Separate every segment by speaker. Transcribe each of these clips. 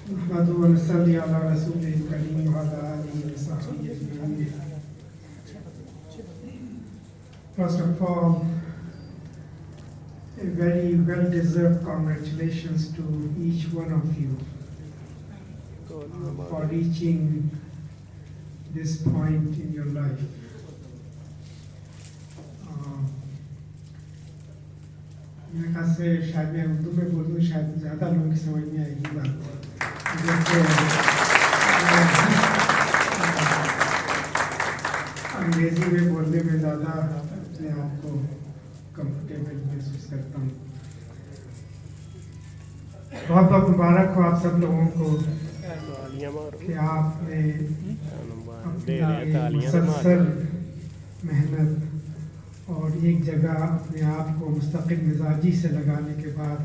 Speaker 1: نحمده ونصلي على رسوله الكريم وعلى آله وصحبه أجمعين. First of all, a very well-deserved congratulations to each one of you for reaching this point in your life. میرے خیال سے شاید میں اردو میں بولوں شاید زیادہ لوگوں کی سمجھ میں آئے گی بات. انگریزی میں بولنے میں زیادہ اپنے آپ کو کمفرٹیبل محسوس کرتا ہوں. بہت بہت مبارک ہو آپ سب لوگوں کو کہ آپ نے اپنا مسلسل محنت اور ایک جگہ اپنے آپ کو مستقل مزاجی سے لگانے کے بعد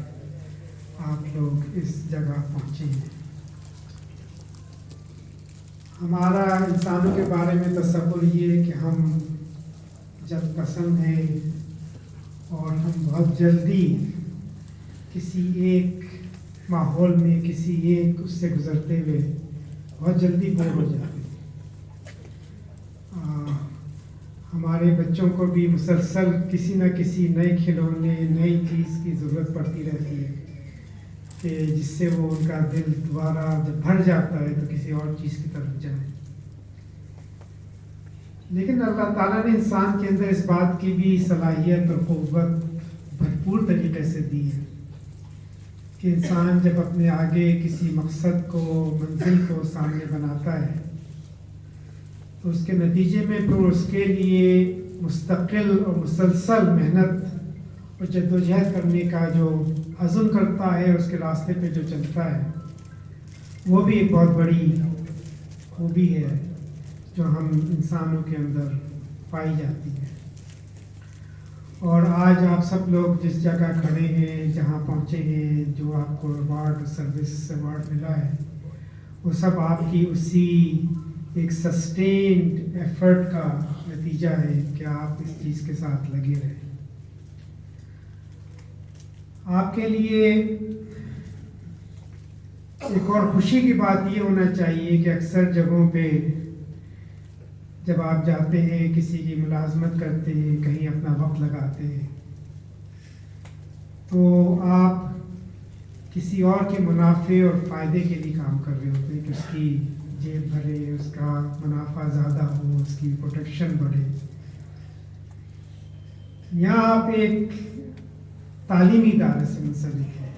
Speaker 1: آپ لوگ اس جگہ پہنچے ہیں. ہمارا انسانوں کے بارے میں تصور یہ ہے کہ ہم جب پسند ہیں اور ہم بہت جلدی کسی ایک ماحول میں کسی ایک اس سے گزرتے ہوئے بہت جلدی بور ہو جاتے ہیں. ہمارے بچوں کو بھی مسلسل کسی نہ کسی نئے کھلونے نئی چیز کی ضرورت پڑتی رہتی ہے کہ جس سے وہ ان کا دل دوبارہ جب بھر جاتا ہے تو کسی اور چیز کی طرف جائے. لیکن اللہ تعالیٰ نے انسان کے اندر اس بات کی بھی صلاحیت اور قوت بھرپور طریقے سے دی ہے کہ انسان جب اپنے آگے کسی مقصد کو منزل کو سامنے بناتا ہے تو اس کے نتیجے میں پھر اس کے لیے مستقل اور مسلسل محنت اور جدوجہد کرنے کا جو عزم کرتا ہے اس کے راستے پہ جو چلتا ہے وہ بھی ایک بہت بڑی خوبی ہے جو ہم انسانوں کے اندر پائی جاتی ہے. اور آج آپ سب لوگ جس جگہ کھڑے ہیں جہاں پہنچے ہیں جو آپ کو ایوارڈ سروس ایوارڈ ملا ہے وہ سب آپ کی اسی ایک سسٹینڈ ایفرٹ کا نتیجہ ہے کہ آپ اس چیز کے ساتھ لگے رہے. آپ کے لیے ایک اور خوشی کی بات یہ ہونا چاہیے کہ اکثر جگہوں پہ جب آپ جاتے ہیں کسی کی ملازمت کرتے ہیں کہیں اپنا وقت لگاتے ہیں تو آپ کسی اور کے منافع اور فائدے کے لیے کام کر رہے ہوتے ہیں کہ اس کی جیب بھرے اس کا منافع زیادہ ہو اس کی پروٹیکشن بڑھے. یہاں آپ ایک تعلیمی ادارے سے منسلک ہیں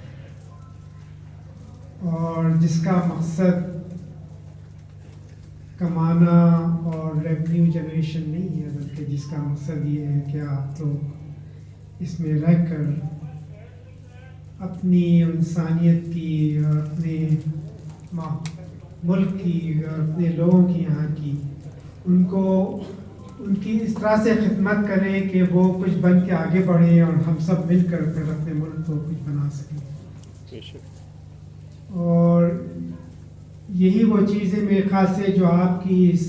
Speaker 1: اور جس کا مقصد کمانا اور ریونیو جنریشن نہیں ہے بلکہ جس کا مقصد یہ ہے کہ آپ لوگ اس میں رہ کر اپنی انسانیت کی اور اپنے ملک کی اور اپنے لوگوں کی یہاں کی ان کی اس طرح سے خدمت کریں کہ وہ کچھ بن کے آگے بڑھیں اور ہم سب مل کر پھر اپنے ملک کو کچھ بنا سکیں. اور یہی وہ چیزیں میرے خیال سے جو آپ کی اس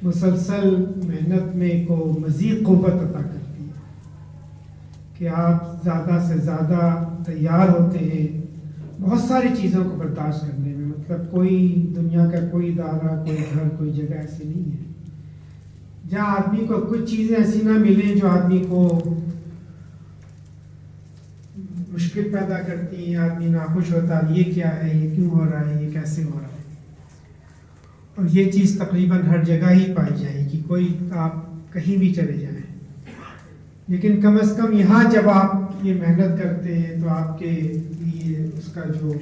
Speaker 1: مسلسل محنت میں کو مزید قوت عطا کرتی ہے کہ آپ زیادہ سے زیادہ تیار ہوتے ہیں بہت ساری چیزوں کو برداشت کرنے میں. مطلب کوئی دنیا کا کوئی ادارہ کوئی گھر کوئی جگہ ایسی نہیں ہے جہاں آدمی کو کچھ چیزیں ایسی نہ ملیں جو آدمی کو مشکل پیدا کرتی ہیں. آدمی ناخوش ہوتا ہے یہ کیا ہے یہ کیوں ہو رہا ہے یہ کیسے ہو رہا ہے. اور یہ چیز تقریباً ہر جگہ ہی پائی جائے گی کوئی آپ کہیں بھی چلے جائیں. لیکن کم از کم یہاں جب آپ یہ محنت کرتے ہیں تو آپ کے لیے اس کا جو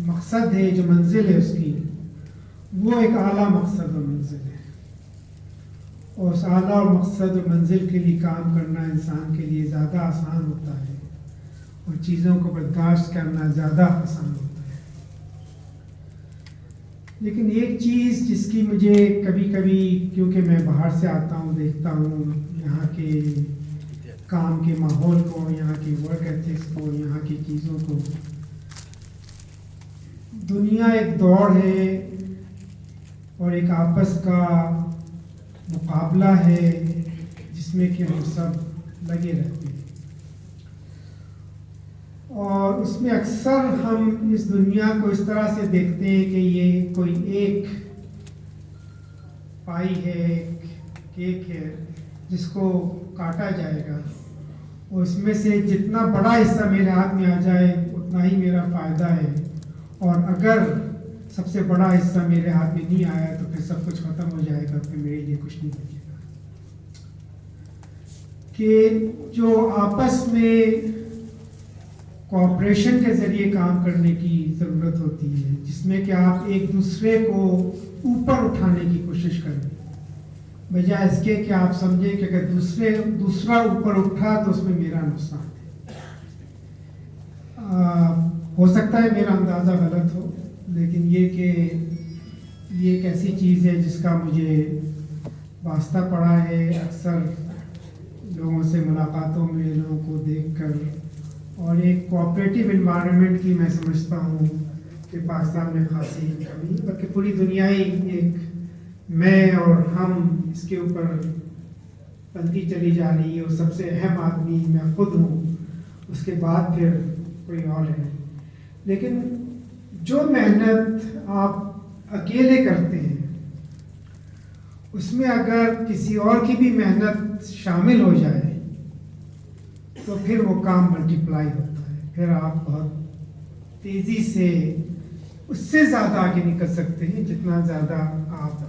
Speaker 1: مقصد ہے جو منزل ہے اس کی وہ ایک اعلیٰ مقصد اور منزل ہے. اور اس اعلیٰ اور مقصد اور منزل کے لیے کام کرنا انسان کے لیے زیادہ آسان ہوتا ہے اور چیزوں کو برداشت کرنا زیادہ آسان ہوتا ہے. لیکن ایک چیز جس کی مجھے کبھی کبھی کیونکہ میں باہر سے آتا ہوں دیکھتا ہوں یہاں کے کام کے ماحول کو یہاں کی ورک ایتھکس کو یہاں کی چیزوں کو دنیا ایک دوڑ ہے اور ایک آپس کا مقابلہ ہے جس جس میں کہ ہم سب لگے رہتے ہیں. اور اس میں اکثر ہم اس دنیا کو اس طرح سے دیکھتے ہیں کہ یہ کوئی ایک پائی ہے، ایک کیک ہے جس کو کاٹا جائے گا، اور اس میں سے جتنا بڑا حصہ میرے ہاتھ میں آ جائے اتنا ہی میرا فائدہ ہے، اور اگر سب سے بڑا حصہ میرے ہاتھ میں نہیں آیا تو پھر سب کچھ ختم ہو جائے گا، پھر میرے لیے کچھ نہیں بچے گا۔ کہ جو آپس میں کوآپریشن کے ذریعے کام کرنے کی ضرورت ہوتی ہے، جس میں کہ آپ ایک دوسرے کو اوپر اٹھانے کی کوشش کریں، بجائے اس کے کہ آپ سمجھیں کہ اگر دوسرا اوپر اٹھا تو اس میں میرا نقصان ہے۔ ہو سکتا ہے میرا اندازہ غلط ہو، لیکن یہ کہ یہ ایک ایسی چیز ہے جس کا مجھے واسطہ پڑا ہے اکثر لوگوں سے ملاقاتوں میں، لوگوں کو دیکھ کر، اور ایک کوآپریٹیو انوائرمنٹ کی میں سمجھتا ہوں کہ پاکستان میں خاصی کمی، بلکہ پوری دنیا ہی ایک میں اور ہم اس کے اوپر بنتی چلی جا رہی ہے، اور سب سے اہم آدمی میں خود ہوں، اس کے بعد پھر کوئی اور ہے۔ لیکن جو محنت آپ اکیلے کرتے ہیں اس میں اگر کسی اور کی بھی محنت شامل ہو جائے تو پھر وہ کام ملٹیپلائی ہوتا ہے، پھر آپ بہت تیزی سے اس سے زیادہ آگے نکل سکتے ہیں جتنا زیادہ آپ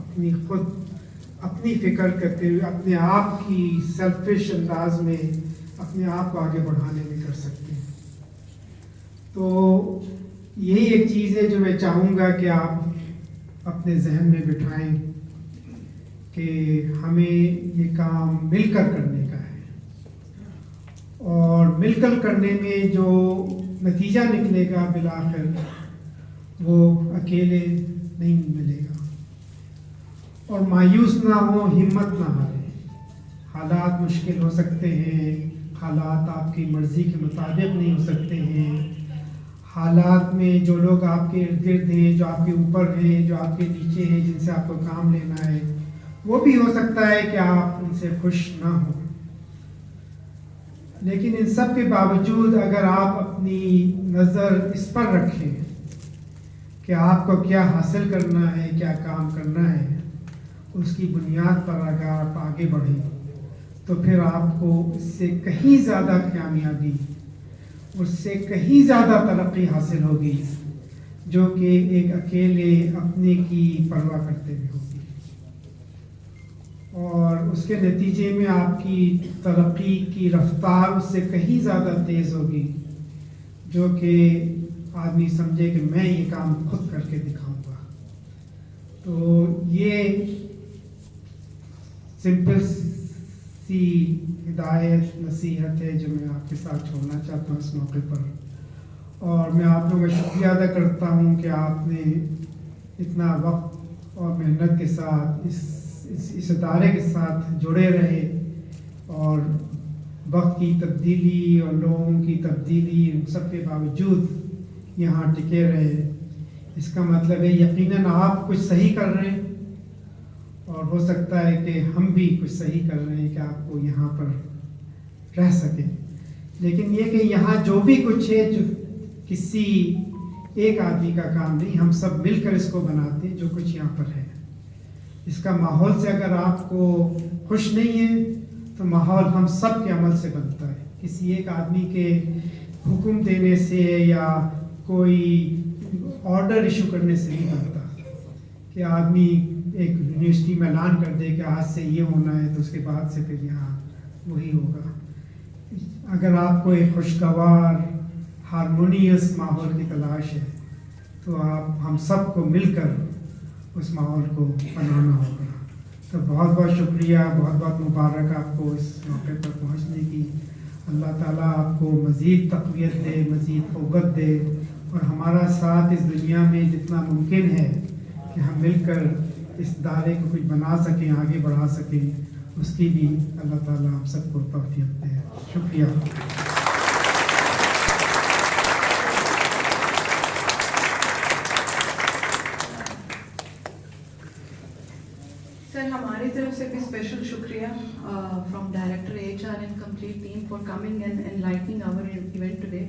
Speaker 1: اپنی فکر کرتے ہوئے اپنے آپ کی سیلفش انداز میں اپنے آپ کو آگے بڑھانے میں کر سکتے ہیں۔ تو یہی ایک چیز ہے جو میں چاہوں گا کہ آپ اپنے ذہن میں بٹھائیں کہ ہمیں یہ کام مل کر کرنے کا ہے، اور مل کر کرنے میں جو نتیجہ نکلے گا بالآخر وہ اکیلے نہیں ملے گا۔ اور مایوس نہ ہو، ہمت نہ ہارے، حالات مشکل ہو سکتے ہیں، حالات آپ کی مرضی کے مطابق نہیں ہو سکتے ہیں، حالات میں جو لوگ آپ کے ارد گرد ہیں، جو آپ کے اوپر ہیں، جو آپ کے نیچے ہیں، جن سے آپ کو کام لینا ہے، وہ بھی ہو سکتا ہے کہ آپ ان سے خوش نہ ہوں، لیکن ان سب کے باوجود اگر آپ اپنی نظر اس پر رکھیں کہ آپ کو کیا حاصل کرنا ہے، کیا کام کرنا ہے، اس کی بنیاد پر اگر آپ آگے بڑھیں تو پھر آپ کو اس سے کہیں زیادہ کامیابی، اس سے کہیں زیادہ ترقی حاصل ہوگی جو کہ ایک اکیلے اپنے کی پرواہ کرتے ہوئے ہوگی، اور اس کے نتیجے میں آپ کی ترقی کی رفتار اس سے کہیں زیادہ تیز ہوگی جو کہ آدمی سمجھے کہ میں یہ کام خود کر کے دکھاؤں گا۔ تو یہ سمپل سی ہدایت، نصیحت ہے جو میں آپ کے ساتھ چھوڑنا چاہتا ہوں اس موقع پر، اور میں آپ لوگوں کا شکریہ ادا کرتا ہوں کہ آپ نے اتنا وقت اور محنت کے ساتھ اس ادارے کے ساتھ جڑے رہے، اور وقت کی تبدیلی اور لوگوں کی تبدیلی ان سب کے باوجود یہاں ٹکے رہے۔ اس کا مطلب ہے یقیناً آپ کچھ صحیح کر رہے ہیں، اور ہو سکتا ہے کہ ہم بھی کچھ صحیح کر رہے ہیں کہ آپ کو یہاں پر رہ سکیں، لیکن یہ کہ یہاں جو بھی کچھ ہے جو کسی ایک آدمی کا کام نہیں، ہم سب مل کر اس کو بناتے ہیں جو کچھ یہاں پر ہے۔ اس کا ماحول سے اگر آپ کو خوش نہیں ہے تو ماحول ہم سب کے عمل سے بنتا ہے، کسی ایک آدمی کے حکم دینے سے یا کوئی آرڈر ایشو کرنے سے نہیں بنتا کہ آدمی ایک یونیورسٹی میں اعلان کر دے کہ آج سے یہ ہونا ہے تو اس کے بعد سے پھر یہاں وہی ہوگا۔ اگر آپ کو ایک خوشگوار ہارمونیس ماحول کی تلاش ہے تو ہم سب کو مل کر اس ماحول کو بنانا ہوگا۔ تو بہت بہت شکریہ، بہت بہت مبارک آپ کو اس موقع پر پہنچنے کی۔ اللہ تعالیٰ آپ کو مزید تقویت دے، مزید قوت دے، اور ہمارا ساتھ اس دنیا میں جتنا ممکن ہے کہ ہم مل کر اس ادارے کو کچھ بنا سکیں، آگے بڑھا سکیں، اس کی بھی اللہ تعالیٰ ہم سب کو توفیق دے۔ شکریہ۔
Speaker 2: سر، ہماری طرف سے بھی اسپیشل شکریہ from director HR and complete team for coming and enlightening our event today.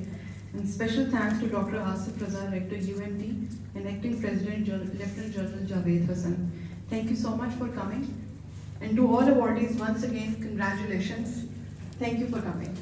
Speaker 2: And special thanks to Dr. Asif Raza, Rector UMD, and Acting President Lieutenant General Javed Hassan. Thank you so much for coming. And to all awardees, once again, congratulations. Thank you for coming.